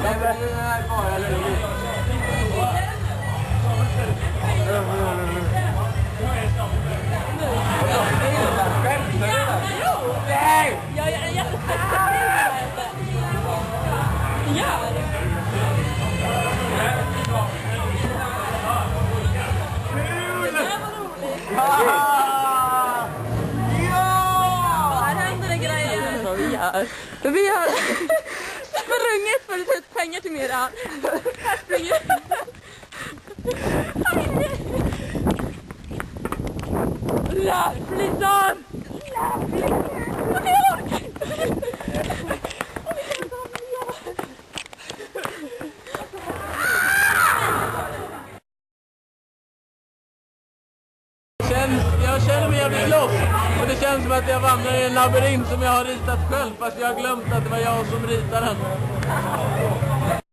Nej, men det är bara löjligt. Nej! Jag gör en jättespeciell. Gör! Här händer det grejer. Vi har sprungit för att ta ut pengar till Mira. Här springer. Lärslistan! Jag känner mig jävligt lost. Och det känns som att jag vandrar i en labyrint som jag har ritat själv. Fast jag har glömt att det var jag som ritade den.